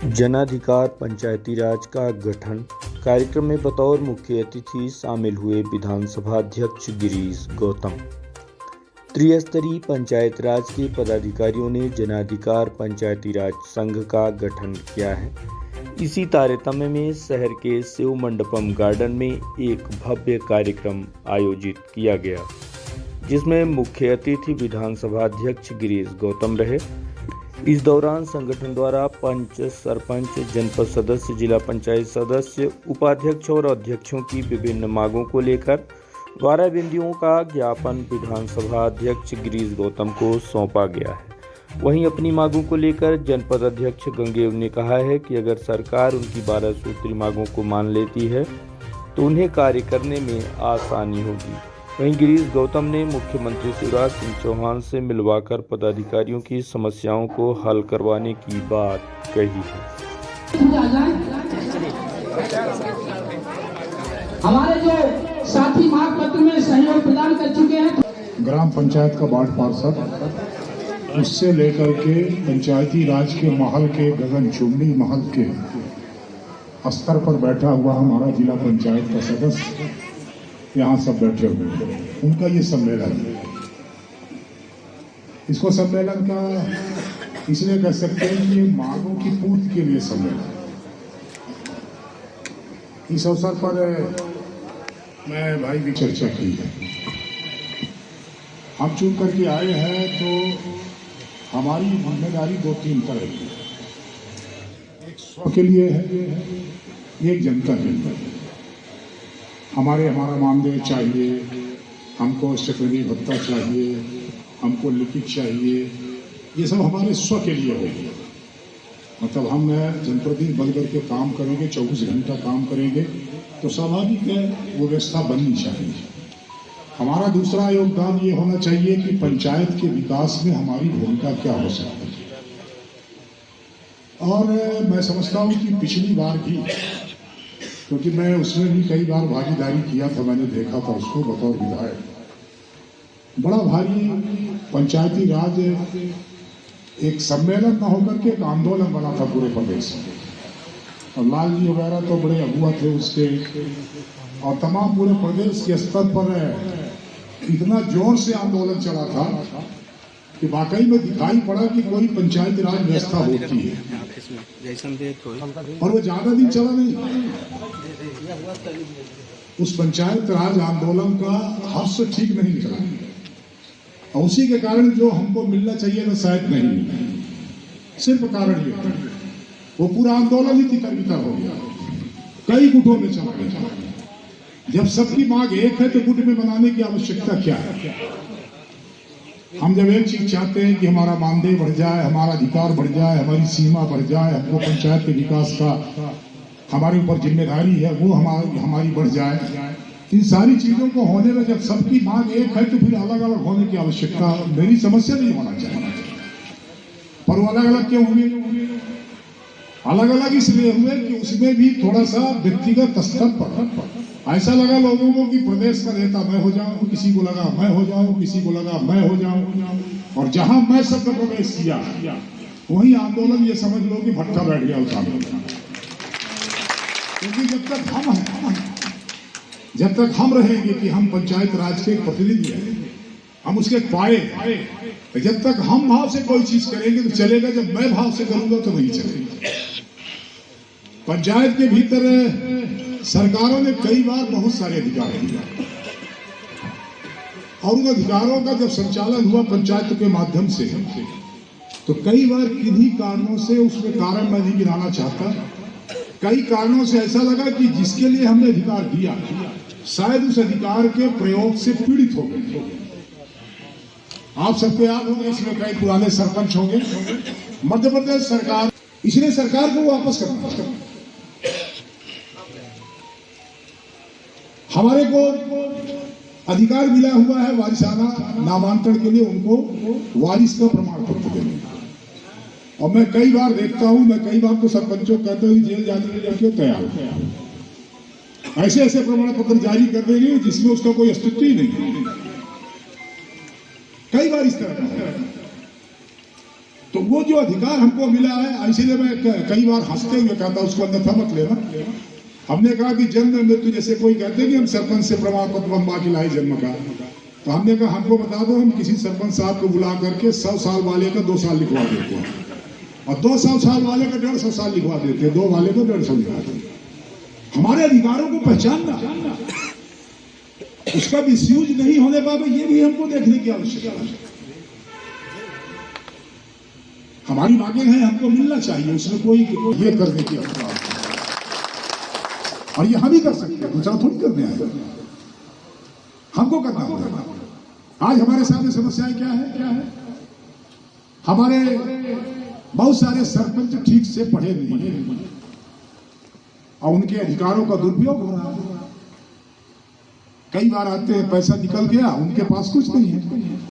जनाधिकार पंचायती राज का गठन कार्यक्रम में बतौर मुख्य अतिथि शामिल हुए विधानसभा अध्यक्ष गिरीश गौतम। त्रिस्तरीय पंचायत राज के पदाधिकारियों ने जनाधिकार पंचायती राज संघ का गठन किया है। इसी तारतम्य में शहर के शिव मंडपम गार्डन में एक भव्य कार्यक्रम आयोजित किया गया, जिसमें मुख्य अतिथि विधानसभा अध्यक्ष गिरीश गौतम रहे। इस दौरान संगठन द्वारा पंच, सरपंच, जनपद सदस्य, जिला पंचायत सदस्य, उपाध्यक्ष और अध्यक्षों की विभिन्न मांगों को लेकर 12 बिंदुओं का ज्ञापन विधानसभा अध्यक्ष गिरीश गौतम को सौंपा गया है। वहीं अपनी मांगों को लेकर जनपद अध्यक्ष गंगेव ने कहा है कि अगर सरकार उनकी 12 सूत्री मांगों को मान लेती है तो उन्हें कार्य करने में आसानी होगी। वहीं गिरीश गौतम ने मुख्यमंत्री शिवराज सिंह चौहान से मिलवाकर पदाधिकारियों की समस्याओं को हल करवाने की बात कही है। हमारे जो साथी मांग पत्र में सहयोग प्रदान कर चुके हैं, ग्राम पंचायत का वार्ड पार्षद, उससे लेकर के पंचायती राज के महल के गगनचुंबी महल के स्तर पर बैठा हुआ हमारा जिला पंचायत का सदस्य, यहाँ सब बैठे हुए हैं। उनका ये सम्मेलन है। इसको सम्मेलन का इसलिए कह सकते हैं कि ये मांगों की पूर्ति के लिए सम्मेलन। इस अवसर पर मैं भाई की चर्चा की है। हम चुन करके आए हैं तो हमारी जिम्मेदारी 2-3 तरह की है। एक स्व के लिए है, एक जनता के लिए। हमारा मानदेय चाहिए, हमको चक्रवृद्धि भत्ता चाहिए, हमको लिखित चाहिए, ये सब हमारे स्व के लिए होगा। मतलब हम जनप्रतिनिधि बन करके काम करेंगे, 24 घंटा काम करेंगे, तो स्वाभाविक है वो व्यवस्था बननी चाहिए। हमारा दूसरा योगदान ये होना चाहिए कि पंचायत के विकास में हमारी भूमिका क्या हो सकती है। और मैं समझता हूँ कि पिछली बार भी, क्योंकि मैं उसमें भी कई बार भागीदारी किया था, मैंने देखा था उसको बतौर विधायक, बड़ा भारी पंचायती राज एक सम्मेलन न होकर के एक आंदोलन बना था पूरे प्रदेश में। और लाल जी वगैरह तो बड़े अगुआ थे उसके, और तमाम पूरे प्रदेश के स्तर पर इतना जोर से आंदोलन चला था कि वाकई में दिखाई पड़ा कि कोई पंचायती राज व्यवस्था होती है। और वो ज्यादा दिन चला नहीं। उस पंचायत राज आंदोलन का हर्ष ठीक नहीं निकला, और उसी के कारण जो हमको मिलना चाहिए ना शायद नहीं मिला। सिर्फ कारण ये वो पूरा आंदोलन ही तितर-बितर हो गया, कई गुटों में चला गया। जब सबकी मांग एक है तो गुट में बनाने की आवश्यकता क्या है? हम जब एक चीज चाहते हैं कि हमारा मानदेय बढ़ जाए, हमारा अधिकार बढ़ जाए, हमारी सीमा बढ़ जाए, हमको पंचायत के विकास का हमारे ऊपर जिम्मेदारी है वो हमारी बढ़ जाए, इन सारी चीजों को होने में जब सबकी मांग एक है तो फिर अलग अलग होने की आवश्यकता मेरी समस्या नहीं होना चाहिए। पर वो अलग अलग क्यों हुए? अलग अलग इसलिए हुए कि उसमें भी थोड़ा सा व्यक्तिगत स्तर पर ऐसा लगा लोगों को कि प्रदेश का नेता मैं हो जाऊं, किसी को लगा मैं हो जाऊं, किसी को लगा मैं हो जाऊं, और जहां मैं शब्द प्रवेश किया वही आंदोलन ये समझ लो कि भट्टा बैठ गया उस आंदोलन। क्योंकि जब तक हम रहेंगे कि हम पंचायत राज के प्रतिनिधि हैं, हम उसके पाए, जब तक हम भाव से कोई चीज करेंगे तो चलेगा, जब मैं भाव से करूंगा तो नहीं चलेगा। पंचायत के भीतर सरकारों ने कई बार बहुत सारे अधिकार दिए, और उन अधिकारों का जब संचालन हुआ पंचायत के माध्यम से, तो कई बार किन्हीं कारणों से, उसमें कारण मैं नहीं गिनाना चाहता, कई कारणों से ऐसा लगा कि जिसके लिए हमने अधिकार दिया शायद उस अधिकार के प्रयोग से पीड़ित हो गए। आप सबको याद होंगे, इसमें कई पुराने सरपंच होंगे, मध्य प्रदेश सरकार, इसलिए सरकार को वापस करना। हमारे को अधिकार मिला हुआ है वारिसाना नामांतरण के लिए, उनको वारिस का प्रमाण पत्र देने। और मैं कई बार देखता हूं, मैं कई बार तो सरपंचों कहते हैं जेल जाने के लिए क्यों तैयार, ऐसे ऐसे प्रमाण पत्र जारी कर देंगे जिसमें उसका कोई अस्तित्व ही नहीं। कई बार इस तरह का तो वो जो अधिकार हमको मिला है, इसीलिए मैं कई बार हंसते हुए कहता उसको अन्यथा मत लेना। हमने कहा कि जन्म मृत्यु, जैसे कोई कहते हैं कि हम सरपंच से प्रमाण पत्र बनवा के लाए जन्म का, तो हमने कहा हमको बता दो, हम किसी सरपंच साहब को बुला करके 100 साल वाले का 2 साल लिखवा देते हैं, और 200 साल वाले का 150 साल लिखवा देते हैं, 2 वाले को 150 लिखवा देते हैं। हमारे अधिकारों को पहचानना, उसका मिसयूज नहीं होने पाएगा, ये भी हमको देखने की आवश्यकता है। हमारी मांगे हैं, हमको मिलना चाहिए, उसमें कोई ये करने की आवश्यकता है, और ये हम ही कर सकते हैं, दूसरा थोड़ी करने आएगा, हमको करना होगा। आज हमारे सामने समस्याएं क्या है? हमारे बहुत सारे सरपंच ठीक से पढ़े नहीं हैं और उनके अधिकारों का दुरुपयोग हो रहा है। कई बार आते हैं, पैसा निकल गया, उनके पास कुछ नहीं है,